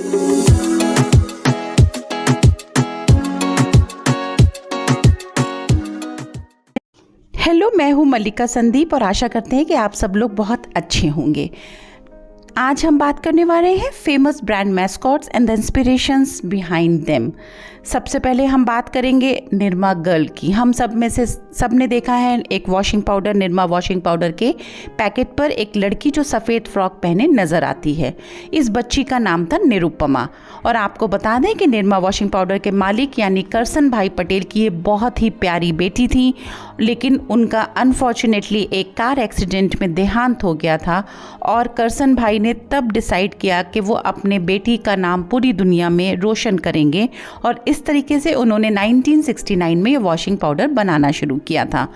Hello, मैं हूँ मल्लिका संदीप और आशा करते हैं कि आप सब लोग बहुत अच्छे होंगे। आज हम बात करने वाले हैं famous brand mascots and the inspirations behind them. सबसे पहले हम बात करेंगे निरमा गर्ल की। हम सब में से सब ने देखा है एक washing powder, Nirma washing powder के पैकेट पर एक लड़की जो सफ़ेद फ्रॉक पहने नज़र आती है। इस बच्ची का नाम था निरुपमा। और आपको बता दें कि निरमा वॉशिंग पाउडर के मालिक यानी करसन भाई पटेल की ये बहुत ही प्यारी बेटी थी, लेकिन उनका अनफॉर्चुनेटली एक कार एक्सीडेंट में देहांत हो गया था। और करसन भाई ने तब डिसाइड किया कि वो अपने बेटी का नाम पूरी दुनिया में रोशन करेंगे, और इस तरीके से उन्होंने 1969 में ये वॉशिंग पाउडर बनाना शुरू किया था।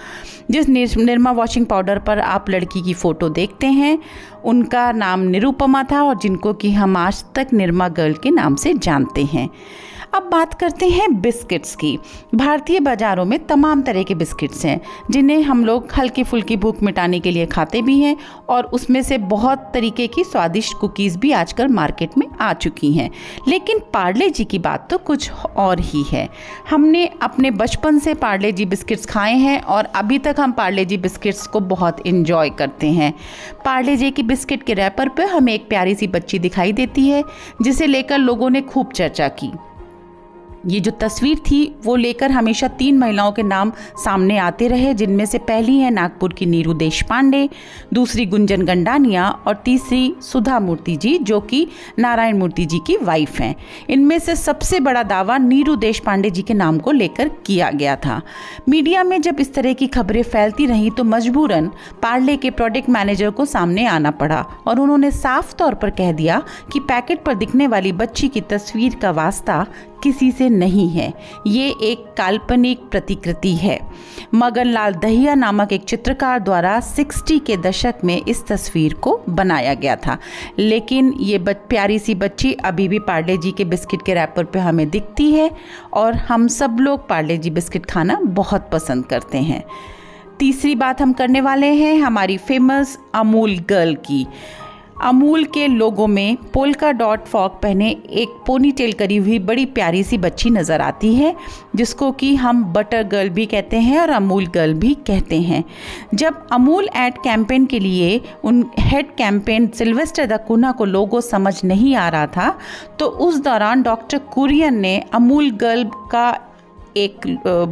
जिस निरमा वॉशिंग पाउडर पर आप लड़की की फ़ोटो देखते हैं उनका नाम निरुपमा था, और जिनको कि हम आज तक निरमा गर्ल के नाम से जानते हैं। अब बात करते हैं बिस्किट्स की। भारतीय बाज़ारों में तमाम तरह के बिस्किट्स हैं जिन्हें हम लोग हल्की फुल्की भूख मिटाने के लिए खाते भी हैं, और उसमें से बहुत तरीके की स्वादिष्ट कुकीज़ भी आजकल मार्केट में आ चुकी हैं। लेकिन पार्ले जी की बात तो कुछ और ही है। हमने अपने बचपन से पार्ले जी बिस्किट्स खाए हैं और अभी तक हम पार्ले जी बिस्किट्स को बहुत इन्जॉय करते हैं। पार्ले जी की बिस्किट के रैपर पर हमें एक प्यारी सी बच्ची दिखाई देती है जिसे लेकर लोगों ने खूब चर्चा की। ये जो तस्वीर थी वो लेकर हमेशा 3 महिलाओं के नाम सामने आते रहे, जिनमें से पहली है नागपुर की नीरू देशपांडे, दूसरी गुंजन गंडानिया और तीसरी सुधा मूर्ति जी जो कि नारायण मूर्ति जी की वाइफ हैं। इनमें से सबसे बड़ा दावा नीरू देशपांडे जी के नाम को लेकर किया गया था। मीडिया में जब इस तरह की खबरें फैलती रहीं तो मजबूरन पार्ले के प्रोडक्ट मैनेजर को सामने आना पड़ा, और उन्होंने साफ तौर पर कह दिया कि पैकेट पर दिखने वाली बच्ची की तस्वीर का वास्ता किसी से नहीं है, ये एक काल्पनिक प्रतिकृति है। मगन लाल दहिया नामक एक चित्रकार द्वारा 60 के दशक में इस तस्वीर को बनाया गया था। लेकिन ये प्यारी सी बच्ची अभी भी पार्ले जी के बिस्किट के रैपर पे हमें दिखती है, और हम सब लोग पार्ले जी बिस्किट खाना बहुत पसंद करते हैं। तीसरी बात हम करने वाले हैं हमारी फेमस अमूल गर्ल की। अमूल के लोगों में पोल्का डॉट फॉक पहने एक पोनीटेल करी हुई बड़ी प्यारी सी बच्ची नज़र आती है, जिसको कि हम बटर गर्ल भी कहते हैं और अमूल गर्ल भी कहते हैं। जब अमूल एड कैंपेन के लिए उन हेड कैंपेन सिल्वेस्टर द कुन्हा को लोगो समझ नहीं आ रहा था, तो उस दौरान डॉक्टर कुरियन ने अमूल गर्ल का एक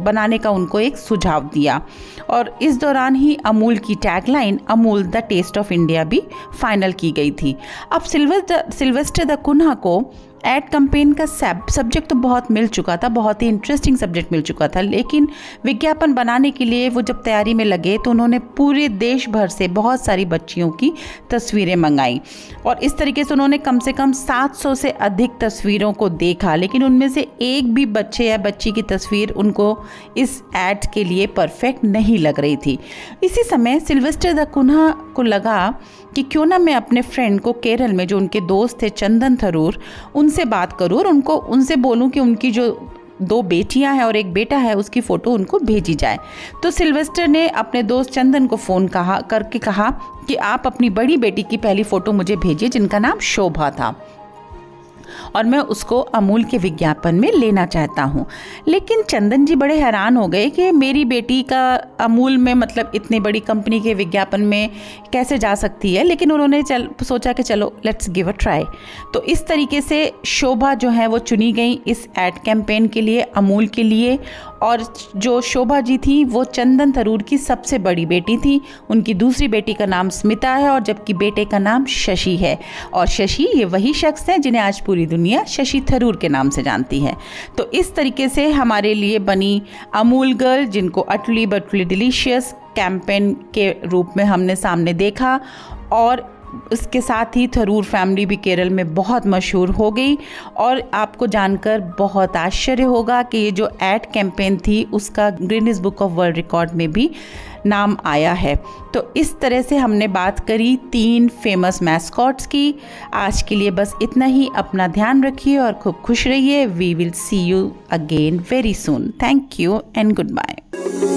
बनाने का उनको एक सुझाव दिया, और इस दौरान ही अमूल की tagline Amul the taste of India भी फाइनल की गई थी। अब सिल्वेस्टर द कुन्हा को एड कैंपेन का सब्जेक्ट तो बहुत मिल चुका था, बहुत ही इंटरेस्टिंग सब्जेक्ट मिल चुका था, लेकिन विज्ञापन बनाने के लिए वो जब तैयारी में लगे तो उन्होंने पूरे देश भर से बहुत सारी बच्चियों की तस्वीरें मंगाई, और इस तरीके से उन्होंने कम से कम 700 से अधिक तस्वीरों को देखा, लेकिन उनमें से एक भी बच्चे या बच्ची की तस्वीर उनको इस एड के लिए परफेक्ट नहीं लग रही थी। इसी समय सिल्वेस्टर द कुन्हा को लगा कि क्यों ना मैं अपने फ्रेंड को केरल में जो उनके दोस्त थे चंदन थरूर, उनसे बात करूँ और उनसे बोलूँ कि उनकी जो 2 बेटियां हैं और एक बेटा है उसकी फ़ोटो उनको भेजी जाए। तो सिल्वेस्टर ने अपने दोस्त चंदन को फ़ोन करके कहा कि आप अपनी बड़ी बेटी की पहली फ़ोटो मुझे भेजिए, जिनका नाम शोभा था, और मैं उसको अमूल के विज्ञापन में लेना चाहता हूँ। लेकिन चंदन जी बड़े हैरान हो गए कि मेरी बेटी का अमूल में मतलब इतनी बड़ी कंपनी के विज्ञापन में कैसे जा सकती है, लेकिन उन्होंने सोचा कि चलो लेट्स गिव अ ट्राई। तो इस तरीके से शोभा जो है वो चुनी गई इस एड कैंपेन के लिए, अमूल के लिए। और जो शोभा जी थी वो चंदन थरूर की सबसे बड़ी बेटी थी। उनकी दूसरी बेटी का नाम स्मिता है, और जबकि बेटे का नाम शशि है, और शशि ये वही शख्स है जिन्हें आज पूरी दुनिया शशि थरूर के नाम से जानती है। तो इस तरीके से हमारे लिए बनी अमूल गर्ल, जिनको अटली बटली डिलीशियस कैंपेन के रूप में हमने सामने देखा, और इसके साथ ही थरूर फैमिली भी केरल में बहुत मशहूर हो गई। और आपको जानकर बहुत आश्चर्य होगा कि ये जो एड कैंपेन थी उसका Guinness book of world record में भी नाम आया है। तो इस तरह से हमने बात करी 3 फेमस मैस्कॉट्स की। आज के लिए बस इतना ही। अपना ध्यान रखिए और खूब खुश रहिए। We will see you again very soon. Thank you and good bye.